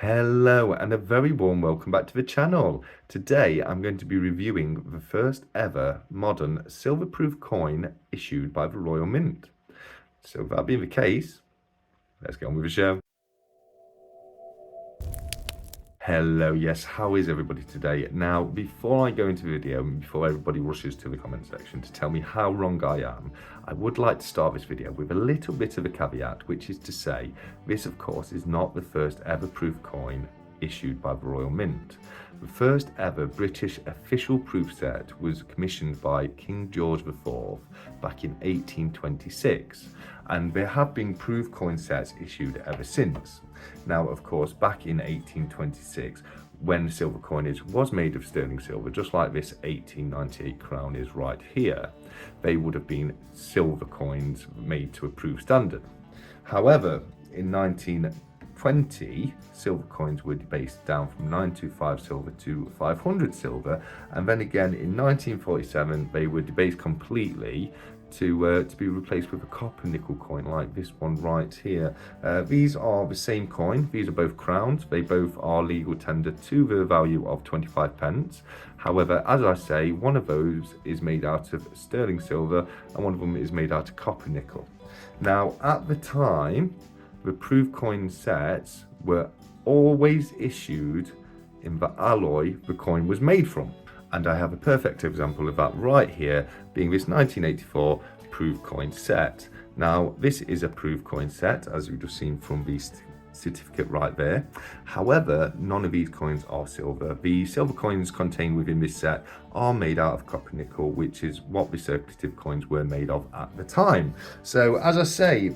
Hello and a very warm welcome back to the channel. Today I'm going to be reviewing the first ever modern silver-proof coin issued by the Royal Mint. So that being the case, let's get on with the show. Hello, yes, how is everybody today? Now, before I go into the video, and before everybody rushes to the comment section to tell me how wrong I am, I would like to start this video with a little bit of a caveat, which is to say, this of course is not the first ever proof coin issued by the Royal Mint. The first ever British official proof set was commissioned by King George IV back in 1826, and there have been proof coin sets issued ever since. Now, of course, back in 1826, when silver coinage was made of sterling silver, just like this 1898 crown is right here, they would have been silver coins made to a proof standard. However, in 1920, silver coins were debased down from 925 silver to 500 silver, and then again in 1947 they were debased completely to be replaced with a copper nickel coin like this one right here. These are the same coin. These are both crowns. They both are legal tender to the value of 25 pence. However, as I say, one of those is made out of sterling silver and one of them is made out of copper nickel. Now, at the time, the proof coin sets were always issued in the alloy the coin was made from. And I have a perfect example of that right here, being this 1984 proof coin set. Now, this is a proof coin set, as you've just seen from the certificate right there. However, none of these coins are silver. The silver coins contained within this set are made out of copper nickel, which is what the circulative coins were made of at the time. So, as I say,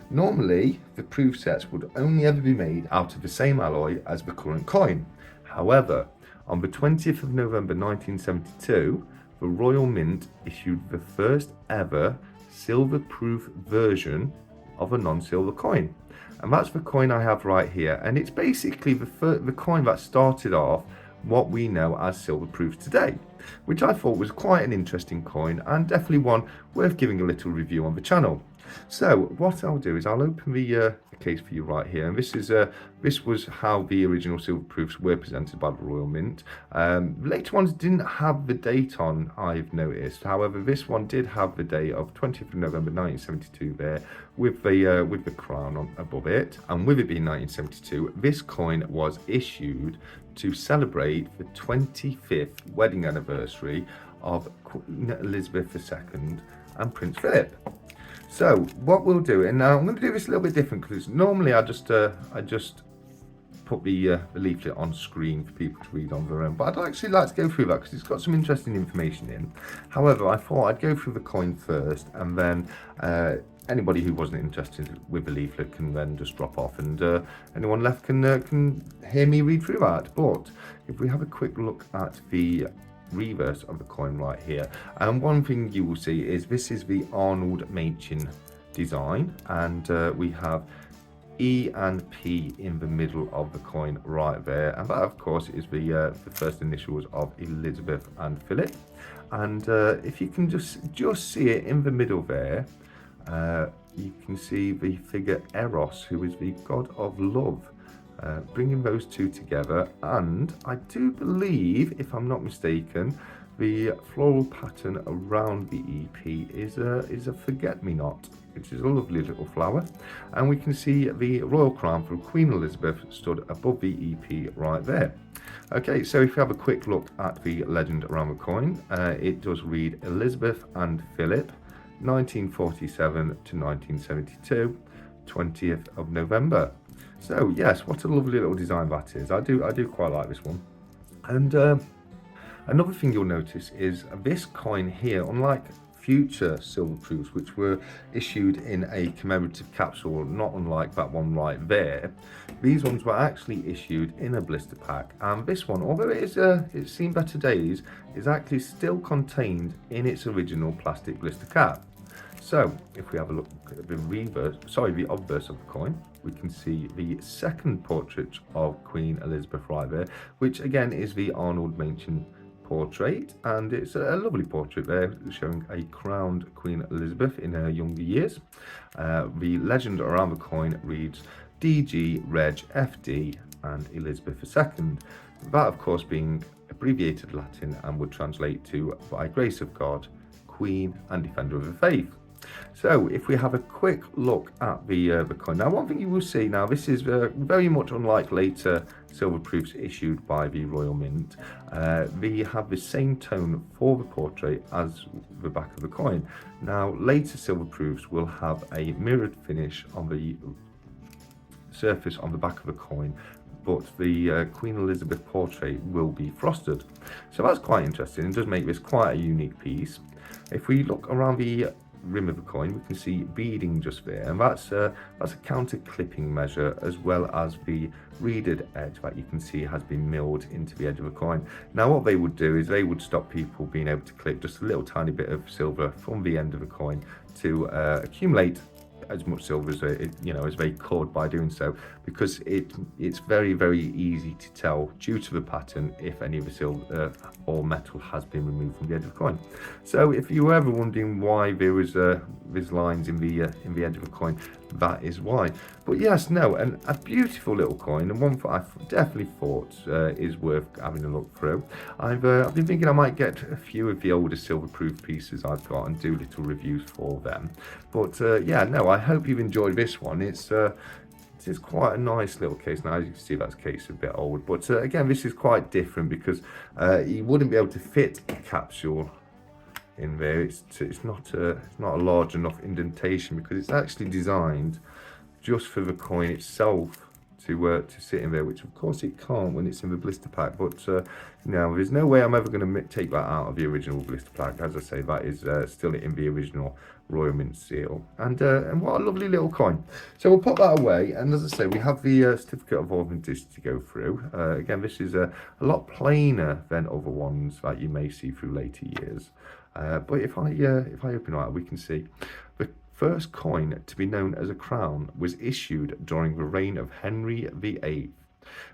normally the proof sets would only ever be made out of the same alloy as the current coin. However, on the 20th of November 1972, the Royal Mint issued the first ever silver-proof version of a non-silver coin. And that's the coin I have right here. And it's basically the coin that started off what we know as silver proof today, which I thought was quite an interesting coin and definitely one worth giving a little review on the channel. So what I'll do is I'll open the case for you right here, and this was how the original silver proofs were presented by the Royal Mint. Later ones didn't have the date on, I've noticed. However, this one did have the date of 20th of November 1972 there, with the crown on above it. And with it being 1972, this coin was issued to celebrate the 25th wedding anniversary of Queen Elizabeth II and Prince Philip. So what we'll do, and now I'm going to do this a little bit different because normally I just put the leaflet on screen for people to read on their own, but I'd actually like to go through that because it's got some interesting information in. However, I thought I'd go through the coin first, and then anybody who wasn't interested with the leaflet can then just drop off, and anyone left can hear me read through that. But if we have a quick look at the reverse of the coin right here, and one thing you will see is this is the Arnold Machin design, and we have E and P in the middle of the coin right there, and that of course is the first initials of Elizabeth and Philip. And if you can just see it in the middle there, you can see the figure Eros, who is the god of love. Bringing those two together, and I do believe, if I'm not mistaken, the floral pattern around the EP is a forget-me-not, which is a lovely little flower. And we can see the royal crown for Queen Elizabeth stood above the EP right there. Okay, so if you have a quick look at the legend around the coin, it does read Elizabeth and Philip, 1947 to 1972, 20th of November. So yes, what a lovely little design that is. I do quite like this one. And another thing you'll notice is this coin here, unlike future silver proofs which were issued in a commemorative capsule, not unlike that one right there, these ones were actually issued in a blister pack. And this one, although it's seen better days, is actually still contained in its original plastic blister cap. So if we have a look at the obverse of the coin, we can see the second portrait of Queen Elizabeth right there, which again is the Arnold Machin portrait, and it's a lovely portrait there showing a crowned Queen Elizabeth in her younger years. The legend around the coin reads DG Reg FD and Elizabeth II. That, of course, being abbreviated Latin and would translate to by grace of God, Queen and Defender of the Faith. So if we have a quick look at the coin, now one thing you will see, now this is very much unlike later silver proofs issued by the Royal Mint. They have the same tone for the portrait as the back of the coin. Now later silver proofs will have a mirrored finish on the surface on the back of the coin, but the Queen Elizabeth portrait will be frosted. So that's quite interesting. It does make this quite a unique piece. If we look around the rim of the coin, we can see beading just there, and that's a counter clipping measure, as well as the reeded edge that you can see has been milled into the edge of the coin. Now what they would do is they would stop people being able to clip just a little tiny bit of silver from the end of the coin to accumulate as much silver as as they could by doing so, because it's very easy to tell due to the pattern if any of the silver or metal has been removed from the edge of the coin. So if you were ever wondering why there was these lines in the edge of the coin, that is why. But yes, no, and a beautiful little coin, and one that I definitely thought is worth having a look through. I've been thinking I might get a few of the older silver proof pieces I've got and do little reviews for them. But yeah, no, I hope you've enjoyed this one. It's quite a nice little case. Now, as you can see, that case is a bit old, but again, this is quite different because you wouldn't be able to fit a capsule in there. It's not a large enough indentation because it's actually designed just for the coin itself to sit in there, which of course it can't when it's in the blister pack. But now there's no way I'm ever going to take that out of the original blister pack. As I say, that is still in the original Royal Mint seal, and what a lovely little coin. So we'll pop that away, and as I say, we have the certificate of authenticity to go through. Again, this is a lot plainer than other ones that you may see through later years. But if I open it, we can see the first coin to be known as a crown was issued during the reign of Henry VIII.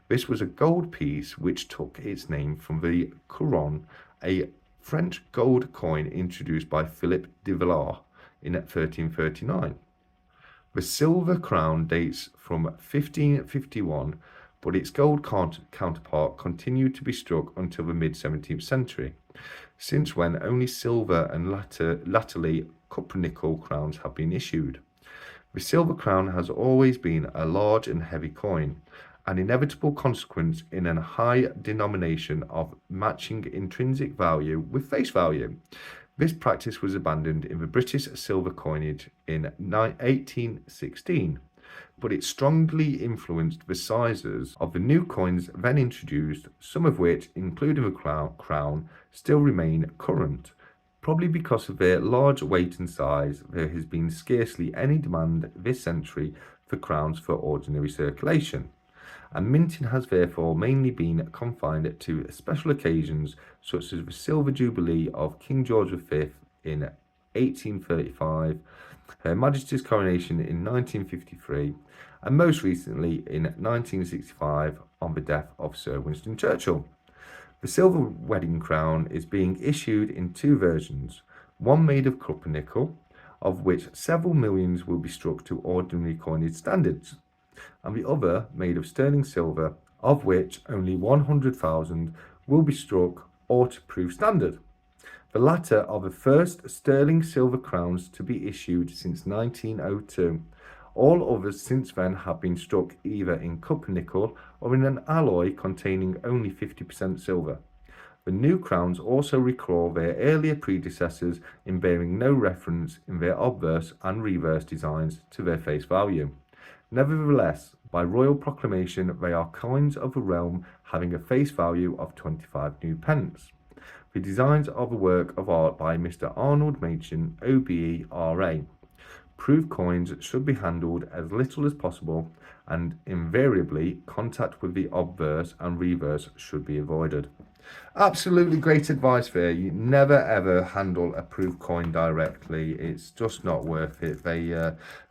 This was a gold piece which took its name from the couronne, a French gold coin introduced by Philip de Villars in 1339. The silver crown dates from 1551, but its gold counterpart continued to be struck until the mid-17th century, since when only silver and latterly copper-nickel crowns have been issued. The silver crown has always been a large and heavy coin, an inevitable consequence in a high denomination of matching intrinsic value with face value. This practice was abandoned in the British silver coinage in 1816, but it strongly influenced the sizes of the new coins then introduced, some of which, including the crown, still remain current. Probably because of their large weight and size, there has been scarcely any demand this century for crowns for ordinary circulation, and minting has therefore mainly been confined to special occasions such as the Silver Jubilee of King George V in 1835, Her Majesty's coronation in 1953, and most recently in 1965 on the death of Sir Winston Churchill. The silver wedding crown is being issued in two versions, one made of copper nickel, of which several millions will be struck to ordinary coinage standards, and the other made of sterling silver, of which only 100,000 will be struck or to proof standard. The latter are the first sterling silver crowns to be issued since 1902. All others since then have been struck either in copper nickel or in an alloy containing only 50% silver. The new crowns also recall their earlier predecessors in bearing no reference in their obverse and reverse designs to their face value. Nevertheless, by royal proclamation, they are coins of the realm having a face value of 25 new pence. The designs are the work of art by Mr. Arnold Machin, OBE, RA. Proof coins should be handled as little as possible, and invariably contact with the obverse and reverse should be avoided. Absolutely great advice there. You never ever handle a proof coin directly. It's just not worth it.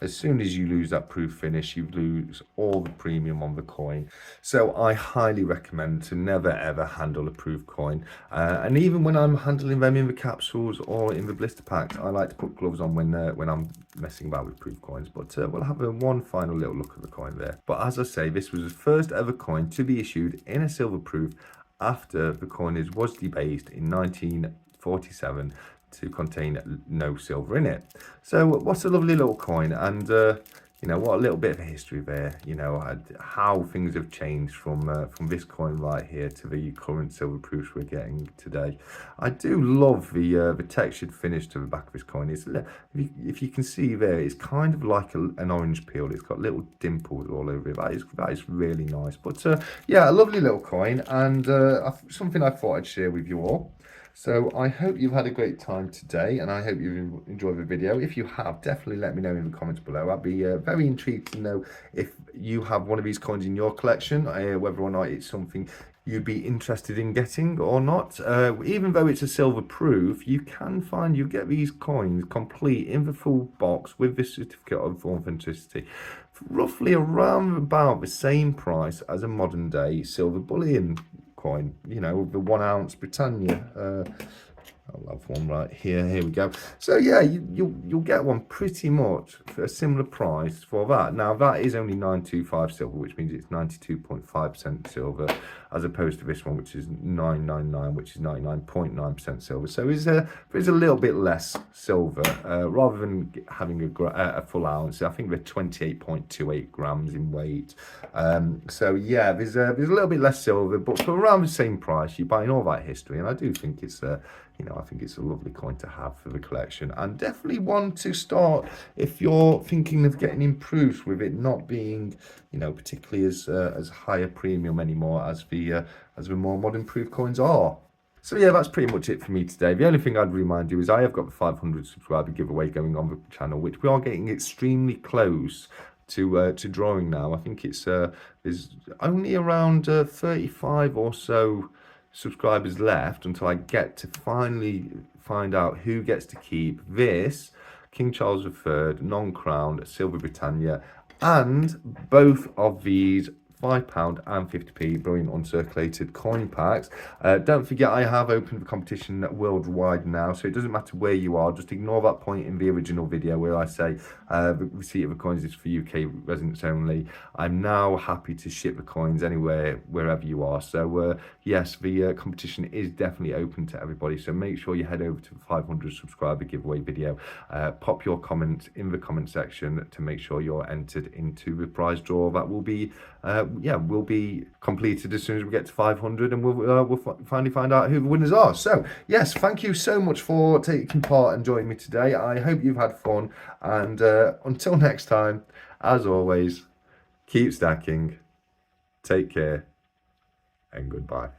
As soon as you lose that proof finish, you lose all the premium on the coin. So I highly recommend to never ever handle a proof coin. And even when I'm handling them in the capsules or in the blister packs, I like to put gloves on when I'm messing about with proof coins. But we'll have one final little look at the coin there. But as I say, this was the first ever coin to be issued in a silver proof after the coinage was debased in 1947 to contain no silver in it. So what's a lovely little coin, and what a little bit of history there, how things have changed from this coin right here to the current silver proofs we're getting today. I do love the textured finish to the back of this coin. If you can see there, it's kind of like an orange peel. It's got little dimples all over it. That is really nice. But yeah, a lovely little coin, and something I thought I'd share with you all. So I hope you've had a great time today, and I hope you've enjoyed the video. If you have, definitely let me know in the comments below. I'd be very intrigued to know if you have one of these coins in your collection, whether or not it's something you'd be interested in getting or not. Even though it's a silver proof, you get these coins complete in the full box with this certificate of authenticity, roughly around about the same price as a modern day silver bullion coin, the 1 ounce Britannia. I'll have one right here. Here we go. So yeah, you'll get one pretty much for a similar price for that. Now that is only 925 silver, which means it's 92.5% silver, as opposed to this one, which is 999, which is 99.9% silver. So there's a little bit less silver, rather than having a full ounce. I think they're 28.28 grams in weight. So yeah, there's a little bit less silver, but for around the same price, you're buying all that history, and I do think it's I think it's a lovely coin to have for the collection, and definitely one to start if you're thinking of getting improved with it not being, particularly as high a premium anymore as the more modern proof coins are. So yeah, that's pretty much it for me today. The only thing I'd remind you is I have got the 500 subscriber giveaway going on the channel, which we are getting extremely close to drawing now. I think there's only around 35 or so subscribers left until I get to finally find out who gets to keep this King Charles III non-crowned Silver Britannia, and both of these £5 and 50p brilliant uncirculated coin packs. Don't forget, I have opened the competition worldwide now, so it doesn't matter where you are. Just ignore that point in the original video where I say the receipt of the coins is for UK residents only. I'm now happy to ship the coins anywhere, wherever you are. So yes, the competition is definitely open to everybody, so make sure you head over to the 500 subscriber giveaway video. Pop your comments in the comment section to make sure you're entered into the prize draw that will be will be completed as soon as we get to 500, and we'll finally find out who the winners are. So yes, thank you so much for taking part and joining me today. I hope you've had fun, and until next time, as always, keep stacking, take care, and goodbye.